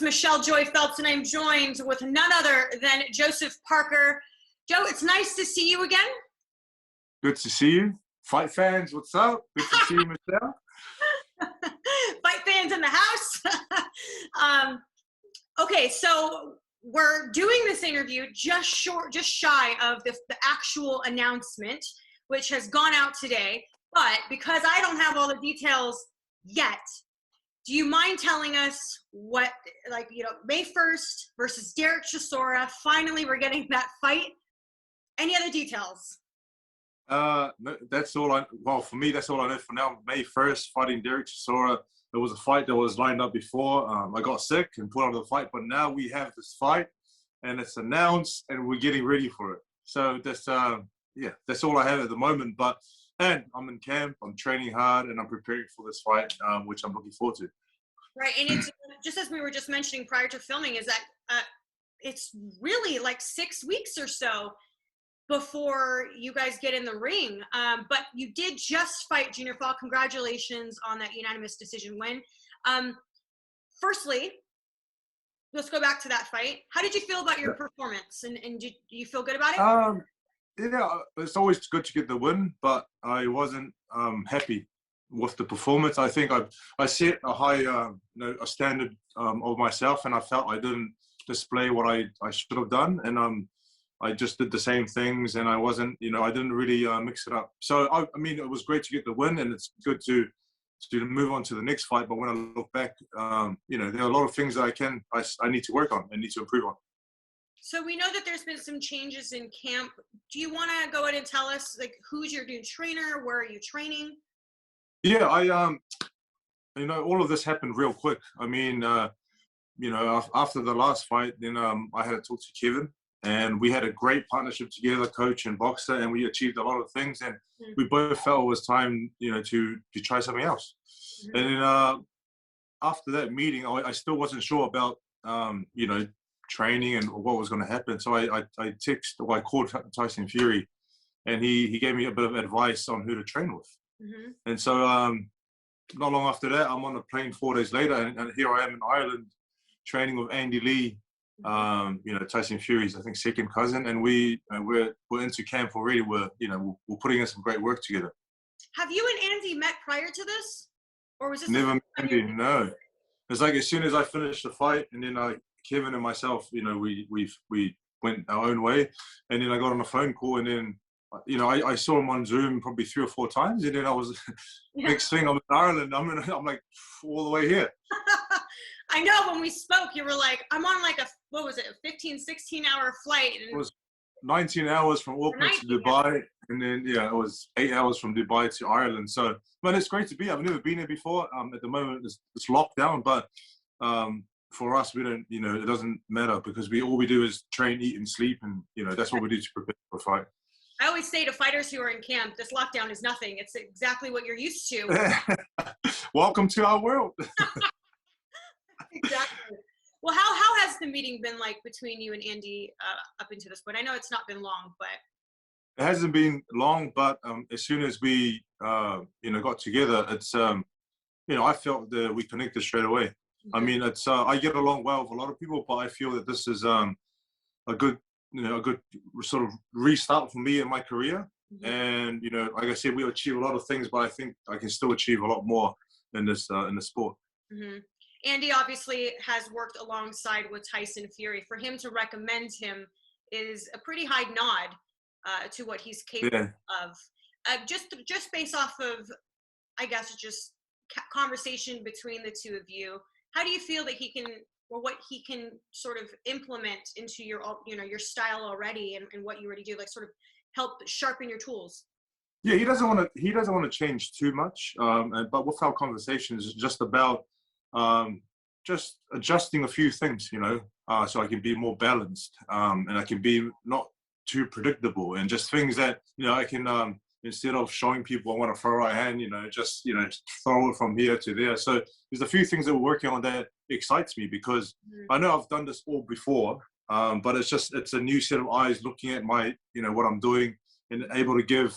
Michelle Joy Phelps, and I'm joined with none other than Joseph Parker. Joe, it's nice to see you again. Good to see you. Fight fans, what's up? Good to see you, Michelle. Fight fans in the house. Okay, so we're doing this interview just shy of the actual announcement, which has gone out today. But because I don't have all the details yet, do you mind telling us what, May 1st versus Dereck Chisora, finally we're getting that fight? Any other details? No, that's all well, for me, that's all I know for now. May 1st, fighting Dereck Chisora. There was a fight that was lined up before. I got sick and put out of the fight, but now we have this fight and it's announced and we're getting ready for it. So that's, that's all I have at the moment. And I'm in camp, I'm training hard, and I'm preparing for this fight, which I'm looking forward to. Right, and it's just as we were just mentioning prior to filming, is that it's really like 6 weeks or so before you guys get in the ring. But you did just fight Junior Fall. Congratulations on that unanimous decision win. Firstly, let's go back to that fight. How did you feel about your performance, and do you feel good about it? Yeah, it's always good to get the win, but I wasn't happy with the performance. I think I set a high, a standard of myself, and I felt I didn't display what I should have done, and I just did the same things, and I wasn't, I didn't really mix it up. So I mean, it was great to get the win, and it's good to move on to the next fight. But when I look back, there are a lot of things that I need to work on and need to improve on. So we know that there's been some changes in camp. Do you want to go ahead and tell us, who's your new trainer? Where are you training? Yeah, all of this happened real quick. I mean, after the last fight, then I had to talk to Kevin, and we had a great partnership together, coach and boxer, and we achieved a lot of things, and we both felt it was time, to try something else. And then after that meeting, I still wasn't sure about, training and what was going to happen. So I called Tyson Fury, and he gave me a bit of advice on who to train with. And so not long after that, I'm on a plane 4 days later, and here I am in Ireland training with Andy Lee, Tyson Fury's, I think, second cousin, and we're into camp already. We're putting in some great work together. Have you and Andy met prior to this, or was this never met Andy? No, it's like as soon as I finished the fight, and then Kevin and myself, we went our own way, and then I got on a phone call, and then I saw him on Zoom probably 3 or 4 times, and then I was next thing I'm in Ireland. I'm like all the way here. I know when we spoke, you were like, I'm on a 15, 16-hour flight. And it was 19 hours from Auckland to Dubai, and then it was 8 hours from Dubai to Ireland. So, man, it's great to be. I've never been here before. At the moment, it's locked down, but for us, we don't. It doesn't matter because all we do is train, eat, and sleep, and that's what we do to prepare for a fight. I always say to fighters who are in camp, this lockdown is nothing. It's exactly what you're used to. Welcome to our world. Exactly. Well, how has the meeting been like between you and Andy up until this point? I know it's not been long, but it hasn't been long. But as soon as we got together, it's I felt that we connected straight away. I mean, it's I get along well with a lot of people, but I feel that this is a good sort of restart for me in my career. And like I said, we achieve a lot of things, but I think I can still achieve a lot more in this sport. Andy obviously has worked alongside with Tyson Fury. For him to recommend him is a pretty high nod to what he's capable of. Just based off of, I guess, just conversation between the two of you, how do you feel that he can, or what he can sort of implement into your, your style already, and what you already do, sort of help sharpen your tools? Yeah, he doesn't want to change too much. But with our conversations, it's just about just adjusting a few things, so I can be more balanced, and I can be not too predictable, and just things that I can instead of showing people I want to throw right hand, just throw it from here to there. So there's a few things that we're working on that excites me, because I know I've done this all before, but it's a new set of eyes looking at my what I'm doing, and able to give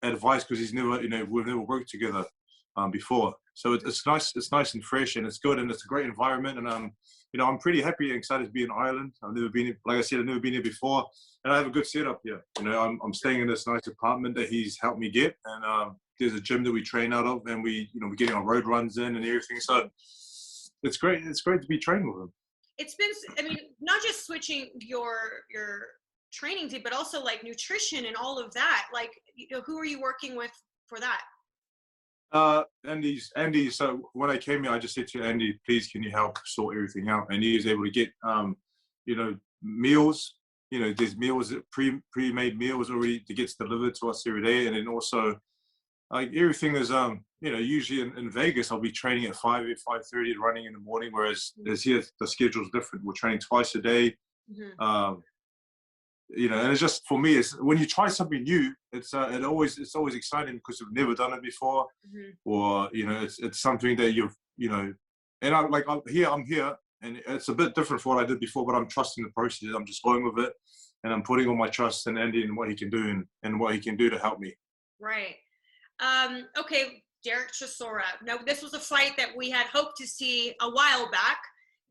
advice, because we've never worked together before. So it's nice and fresh, and it's good, and it's a great environment. And I'm pretty happy and excited to be in Ireland. I've never been, like I said, I've never been here before, and I have a good setup here. I'm staying in this nice apartment that he's helped me get, and there's a gym that we train out of, and we're getting our road runs in and everything. So it's great. It's great to be training with him. It's been, I mean, not just switching your training team, but also like nutrition and all of that. Like, who are you working with for that? Andy. So when I came here, I just said to Andy, please, can you help sort everything out? And he was able to get, meals. There's meals, pre-made meals already that gets delivered to us every day. And then also, like, everything is, usually in Vegas, I'll be training at 5:30 and running in the morning. Whereas here, the schedule's different. We're training twice a day. Mm-hmm. And it's just, for me, it's when you try something new, it's always exciting because you've never done it before, mm-hmm. or it's something that and I'm here, and it's a bit different from what I did before, but I'm trusting the process. I'm just going with it, and I'm putting all my trust in Andy and what he can do and what he can do to help me. Right. Okay, Dereck Chisora. Now, this was a fight that we had hoped to see a while back.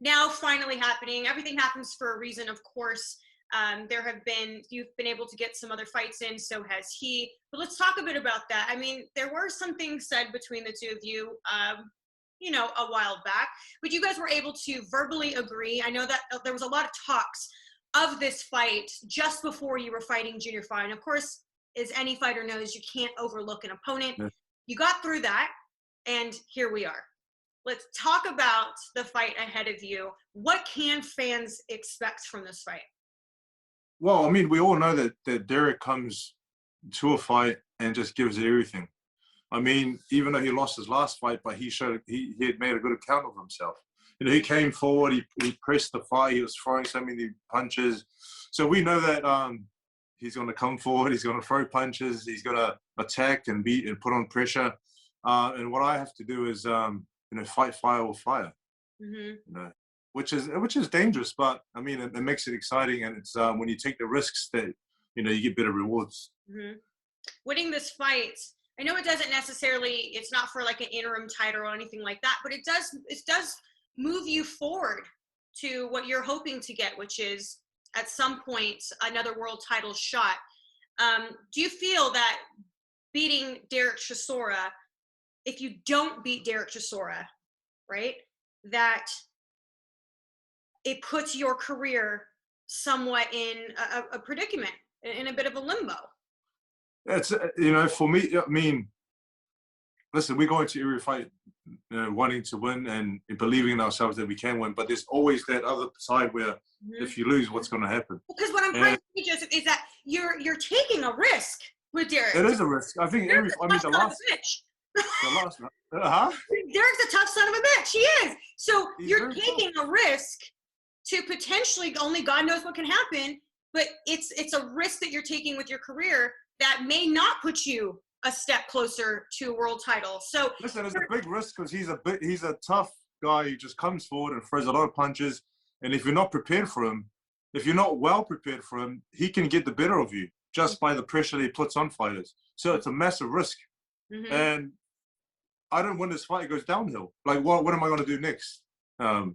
Now, finally happening. Everything happens for a reason, of course. You've been able to get some other fights in, so has he. But let's talk a bit about that. I mean, there were some things said between the two of you, a while back, but you guys were able to verbally agree. I know that there was a lot of talks of this fight just before you were fighting Junior Fight. And of course, as any fighter knows, you can't overlook an opponent. Yeah. You got through that, and here we are. Let's talk about the fight ahead of you. What can fans expect from this fight? Well, I mean, we all know that Dereck comes to a fight and just gives it everything. I mean, even though he lost his last fight, but he showed he had made a good account of himself. He came forward, he pressed the fight, he was throwing so many punches. So we know that he's going to come forward, he's going to throw punches, he's going to attack and beat and put on pressure. And what I have to do is, fight fire with fire. Mm-hmm. Which is dangerous, but I mean, it makes it exciting, and it's when you take the risks that you get better rewards. Mm-hmm. Winning this fight, I know it doesn't necessarily, it's not for like an interim title or anything like that, but it does move you forward to what you're hoping to get, which is at some point another world title shot. Do you feel that beating Dereck Chisora, if you don't beat Dereck Chisora, right, that it puts your career somewhat in a predicament, in a bit of a limbo? It's, for me, I mean, listen, we go into every fight wanting to win and believing in ourselves that we can win, but there's always that other side where if you lose, what's going to happen? Because what I'm trying to say, Joseph, is that you're taking a risk with Dereck. It is a risk. I think the last one. Dereck's a tough son of a bitch. He is. So you're taking a risk to potentially, only God knows what can happen, but it's a risk that you're taking with your career that may not put you a step closer to a world title. So listen, it's a big risk because he's a tough guy who just comes forward and throws a lot of punches. And if you're not prepared for him, if you're not well prepared for him, he can get the better of you just by the pressure that he puts on fighters. So it's a massive risk. Mm-hmm. And I don't win this fight, it goes downhill. Like, what am I going to do next? Go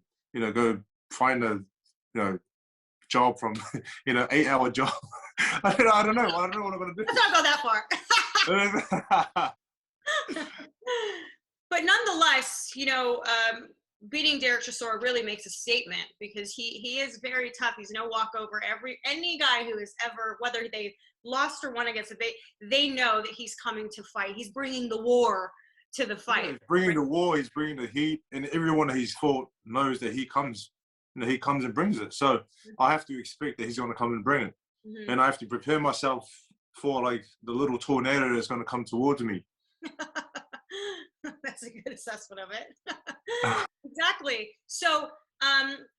find a job from 8-hour job. I don't know what I'm going to do. Let's not go that far. But nonetheless, beating Dereck Chisora really makes a statement because he is very tough. He's no walkover. Any guy who has ever, whether they lost or won against it, they know that he's coming to fight. He's bringing the war to the fight. Yeah, he's bringing the war. He's bringing the heat, and everyone that he's fought knows that he comes. He comes and brings it. So I have to expect that he's going to come and bring it, and I have to prepare myself for like the little tornado that's going to come towards me. That's a good assessment of it. Exactly. So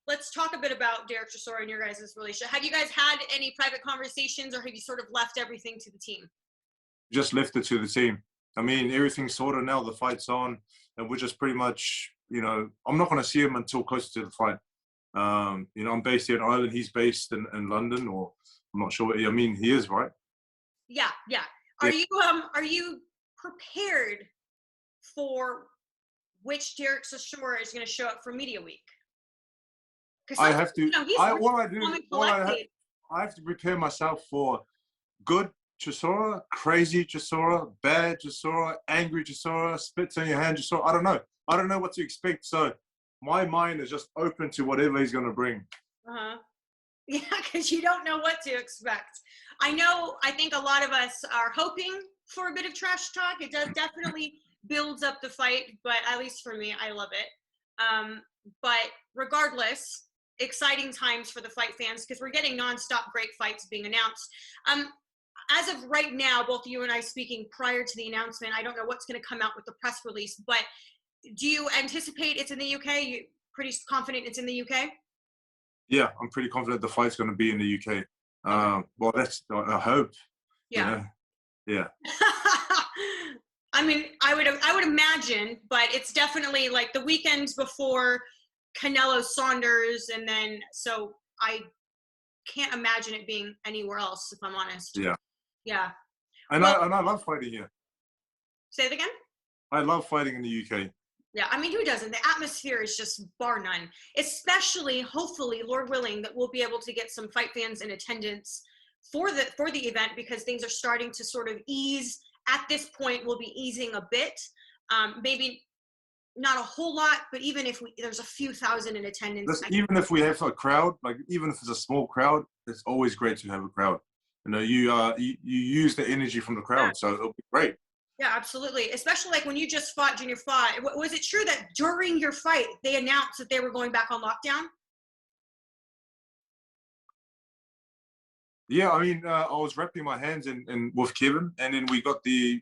let's talk a bit about Dereck Chisora and your guys' relationship. Have you guys had any private conversations, or have you sort of left everything to the team? Just left it to the team. I mean, everything's sorted now. The fight's on, and we're just pretty much, I'm not going to see him until closer to the fight. I'm based here in Ireland. He's based in London, or I'm not sure. I mean, he is, right? Yeah. Are you prepared for which Dereck Chisora is going to show up for Media Week? I have to. You know, he's I have to prepare myself for good Chisora, crazy Chisora, bad Chisora, angry Chisora, spits on your hand Chisora. I don't know. I don't know what to expect. So my mind is just open to whatever he's going to bring. Yeah, because you don't know what to expect. I think a lot of us are hoping for a bit of trash talk. It does definitely builds up the fight, but at least for me, I love it. But regardless, exciting times for the fight fans because we're getting nonstop great fights being announced. As of right now, both you and I speaking prior to the announcement, I don't know what's going to come out with the press release, but do you anticipate it's in the UK? You pretty confident it's in the UK? Yeah, I'm pretty confident the fight's going to be in the UK. Well, that's I hope. Yeah. You know? Yeah. I mean, I would imagine, but it's definitely like the weekends before Canelo Saunders, and then so I can't imagine it being anywhere else, if I'm honest. Yeah. Yeah. And I love fighting here. Say it again? I love fighting in the UK. Yeah, I mean, who doesn't? The atmosphere is just bar none. Especially, hopefully, Lord willing, that we'll be able to get some fight fans in attendance for the event because things are starting to sort of ease. At this point, we'll be easing a bit. Maybe not a whole lot, but even if there's a few thousand in attendance. Even if we have a crowd, like even if it's a small crowd, it's always great to have a crowd. You know, you use the energy from the crowd, so it'll be great. Yeah, absolutely. Especially like when you just fought Junior fought. Was it true that during your fight they announced that they were going back on lockdown? Yeah, I mean, I was wrapping my hands in with Kevin, and then we got we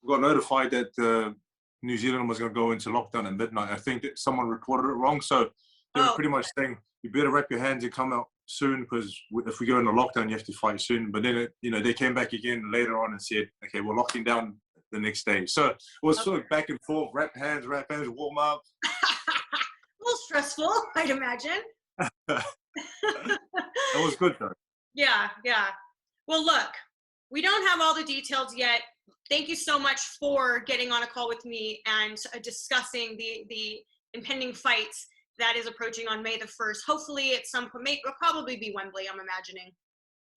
got notified that New Zealand was going to go into lockdown at midnight. I think that someone reported it wrong, so they were pretty much saying you better wrap your hands and come out soon because if we go into lockdown, you have to fight soon. But then they came back again later on and said, okay, we're locking down the next day. So it was sort of back and forth, wrap hands, warm up. A little stressful, I'd imagine. It was good though. Yeah. Well, look, we don't have all the details yet. Thank you so much for getting on a call with me and discussing the impending fights that is approaching on May the 1st. Hopefully at some point, it'll probably be Wembley, I'm imagining.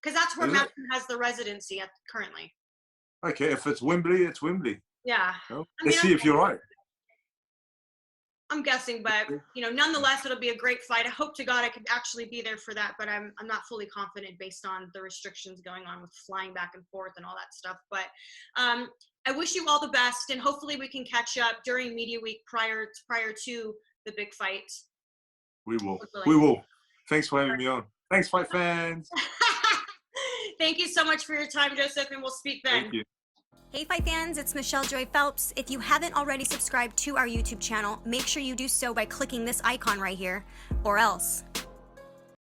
Because that's where Matthew has the residency currently. Okay, if it's Wembley, it's Wembley. Yeah. No? Let's see if you're right. I'm guessing, but nonetheless, it'll be a great fight. I hope to God I could actually be there for that, but I'm not fully confident based on the restrictions going on with flying back and forth and all that stuff. But I wish you all the best, and hopefully we can catch up during Media Week prior to the big fight. We will. We will. Thanks for having me on. Thanks, fight fans. Thank you so much for your time, Joseph, and we'll speak then. Thank you. Hey Fight fans, it's Michelle Joy Phelps. If you haven't already subscribed to our YouTube channel, make sure you do so by clicking this icon right here, or else